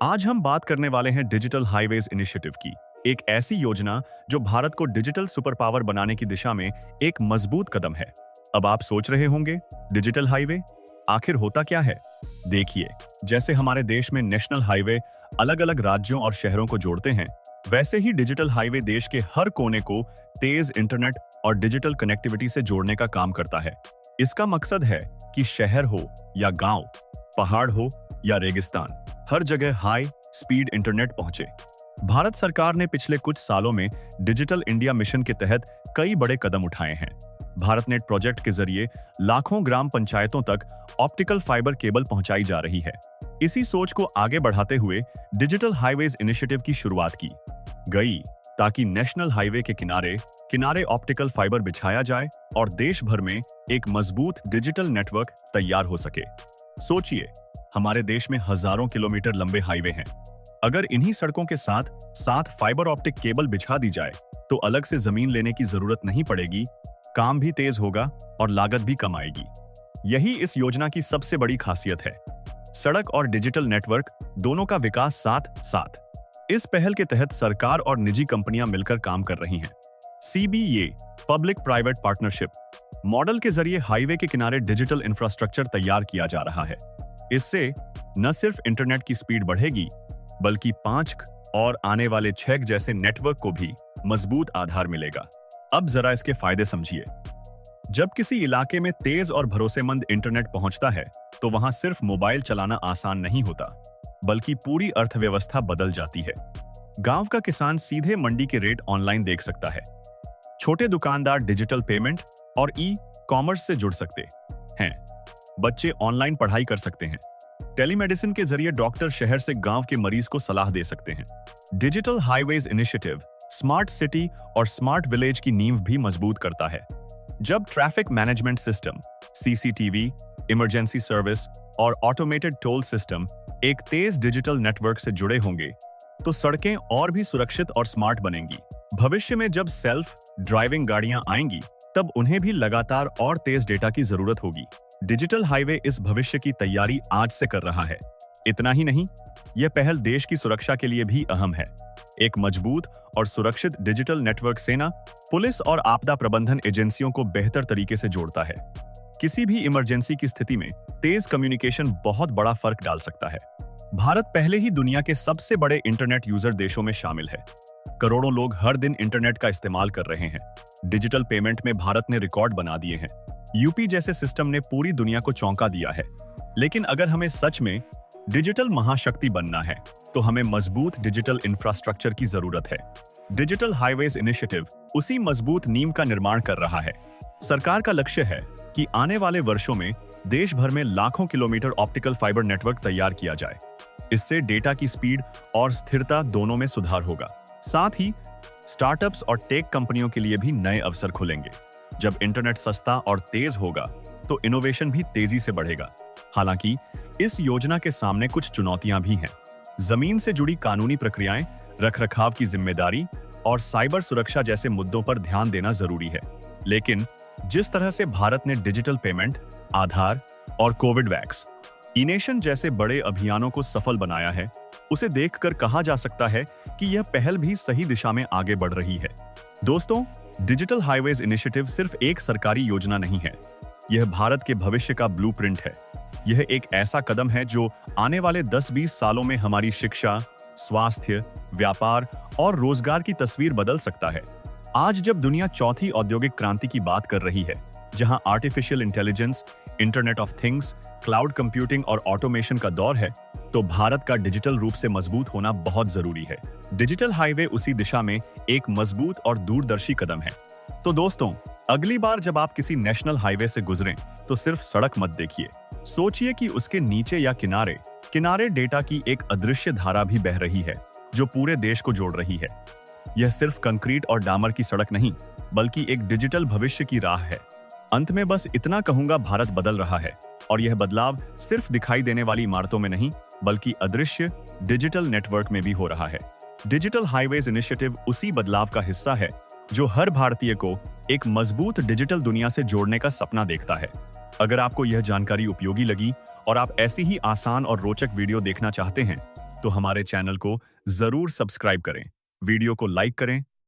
आज हम बात करने वाले हैं डिजिटल हाईवेज इनिशिएटिव की, एक ऐसी योजना जो भारत को डिजिटल सुपर पावर बनाने की दिशा में एक मजबूत कदम है। अब आप सोच रहे होंगे, डिजिटल हाईवे आखिर होता क्या है? देखिए, जैसे हमारे देश में नेशनल हाईवे अलग-अलग राज्यों और शहरों को जोड़ते हैं, वैसे ही डिजिटल हाईवे देश के हर कोने को तेज इंटरनेट और डिजिटल कनेक्टिविटी से जोड़ने का काम करता है। इसका मकसद है कि शहर हो या गांव, पहाड़ हो या रेगिस्तान, हर जगह हाई स्पीड इंटरनेट पहुंचे। भारत सरकार ने पिछले कुछ सालों में डिजिटल इंडिया मिशन के तहत कई बड़े कदम उठाए हैं। भारत नेट प्रोजेक्ट के जरिए लाखों ग्राम पंचायतों तक ऑप्टिकल फाइबर केबल पहुंचाई जा रही है। इसी सोच को आगे बढ़ाते हुए डिजिटल हाईवेज इनिशिएटिव की शुरुआत की गई, ताकि नेशनल हाईवे के किनारे किनारे ऑप्टिकल फाइबर बिछाया जाए और देश भर में एक मजबूत डिजिटल नेटवर्क तैयार हो सके। सोचिए, हमारे देश में हजारों किलोमीटर लंबे हाईवे हैं। अगर इन्हीं सड़कों के साथ साथ फाइबर ऑप्टिक केबल बिछा दी जाए तो अलग से जमीन लेने की जरूरत नहीं पड़ेगी, काम भी तेज होगा और लागत भी कम आएगी। यही इस योजना की सबसे बड़ी खासियत है। सड़क और डिजिटल नेटवर्क दोनों का विकास साथ साथ। इस पहल के तहत सरकार और निजी कंपनियां मिलकर काम कर रही हैं। CBA public private partnership model के जरिए हाईवे के किनारे डिजिटल इंफ्रास्ट्रक्चर तैयार किया जा रहा है। इससे न सिर्फ इंटरनेट की स्पीड बढ़ेगी, बल्कि 5G और आने वाले 6G जैसे नेटवर्क को भी मजबूत आधार मिलेगा। अब जरा इसके फायदे समझिए। जब किसी इलाके में तेज और भरोसेमंद इंटरनेट पहुंचता है, तो वहां सिर्फ मोबाइल चलाना आसान नहीं होता, बल्कि पूरी अर्थव्यवस्था बदल जाती है। गांव का किसान सीधे मंडी के रेट ऑनलाइन देख सकता है। छोटे दुकानदार डिजिटल पेमेंट और ई-कॉमर्स से जुड़ सकते हैं। बच्चे ऑनलाइन पढ़ाई कर सकते हैं। टेलीमेडिसिन के जरिए डॉक्टर शहर से गांव के मरीज को सलाह दे सकते हैं। Digital highways initiative smart city और स्मार्ट विलेज की नींव भी मजबूत करता है। जब traffic management system, CCTV, emergency service और ऑटोमेटेड टोल सिस्टम एक तेज डिजिटल नेटवर्क से जुड़े होंगे, तो सड़कें और भी सुरक्षित और स्मार्ट बनेंगी। भविष्य में जब सेल्फ ड्राइविंग गाड़ियां आएंगी, तब उन्हें भी लगातार और तेज डेटा की जरूरत होगी। डिजिटल हाईवे इस भविष्य की तैयारी आज से कर रहा है। इतना ही नहीं, यह पहल देश की सुरक्षा के लिए भी अहम है। एक मजबूत और सुरक्षित डिजिटल नेटवर्क सेना, पुलिस और आपदा प्रबंधन एजेंसियों को बेहतर तरीके से जोड़ता है। किसी भी इमरजेंसी की स्थिति में तेज कम्युनिकेशन बहुत बड़ा फर्क डाल सकता है। भारत पहले ही दुनिया के सबसे बड़े इंटरनेट यूजर देशों में शामिल है। करोड़ों लोग हर दिन इंटरनेट का इस्तेमाल कर रहे हैं। डिजिटल पेमेंट में भारत ने रिकॉर्ड बना दिए हैं। यूपी जैसे सिस्टम ने पूरी दुनिया को चौंका दिया है। लेकिन अगर हमें सच में डिजिटल महाशक्ति बनना है, तो हमें मजबूत डिजिटल इंफ्रास्ट्रक्चर की जरूरत है। डिजिटल हाईवेज इनिशिएटिव उसी मजबूत नींव का निर्माण कर रहा है। सरकार का लक्ष्य है कि आने वाले वर्षों में देश भर में लाखों किलोमीटर ऑप्टिकल फाइबर नेटवर्क तैयार किया जाए। इससे डेटा की स्पीड और स्थिरता दोनों में सुधार होगा। साथ ही स्टार्टअप्स और टेक कंपनियों के लिए भी नए अवसर खुलेंगे। जब इंटरनेट सस्ता और तेज होगा, तो इनोवेशन भी तेजी से बढ़ेगा। हालांकि इस योजना के सामने कुछ चुनौतियां भी हैं। जमीन से जुड़ी कानूनी प्रक्रियाएं, रखरखाव की जिम्मेदारी और साइबर सुरक्षा जैसे मुद्दों पर ध्यान देना जरूरी है। लेकिन जिस तरह से भारत ने डिजिटल पेमेंट, आधार और कोविड वैक्स ई-नेशन जैसे बड़े अभियानों को सफल बनाया है, उसे देखकर कहा जा सकता है कि यह पहल भी सही दिशा में आगे बढ़ रही है। दोस्तों, डिजिटल हाईवेज इनिशिएटिव सिर्फ एक सरकारी योजना नहीं है। यह भारत के भविष्य का ब्लूप्रिंट है। यह एक ऐसा कदम है जो आने वाले 10-20 सालों में हमारी शिक्षा, स्वास्थ्य, व्यापार और रोजगार की तस्वीर बदल सकता है। आज जब दुनिया चौथी औद्योगिक क्रांति की बात कर रही है, जहां artificial intelligence, internet of things, cloud computing और ऑटोमेशन का दौर है, तो भारत का डिजिटल रूप से मजबूत होना बहुत जरूरी है। डिजिटल हाईवे उसी दिशा में एक मजबूत और दूरदर्शी कदम है। तो दोस्तों, अगली बार जब आप किसी नेशनल हाईवे से गुजरें, तो सिर्फ सड़क मत देखिए। सोचिए कि उसके नीचे या किनारे किनारे डेटा की एक अदृश्य धारा भी बह रही है, जो पूरे देश को जोड़ रही है। यह सिर्फ कंक्रीट और डामर की सड़क नहीं, बल्कि एक डिजिटल भविष्य की राह है। अंत में बस इतना कहूंगा, भारत बदल रहा है, और यह बदलाव सिर्फ दिखाई देने वाली इमारतों में नहीं, बल्कि अदृश्य डिजिटल नेटवर्क में भी हो रहा है। डिजिटल हाईवेज इनिशिएटिव उसी बदलाव का हिस्सा है, जो हर भारतीय को एक मजबूत डिजिटल दुनिया से जोड़ने का सपना देखता है। अगर आपको यह जानकारी उपयोगी लगी और आप ऐसी ही आसान और रोचक वीडियो देखना चाहते हैं, तो हमारे चैनल को जरूर सब्सक्राइब करें, वीडियो को लाइक करें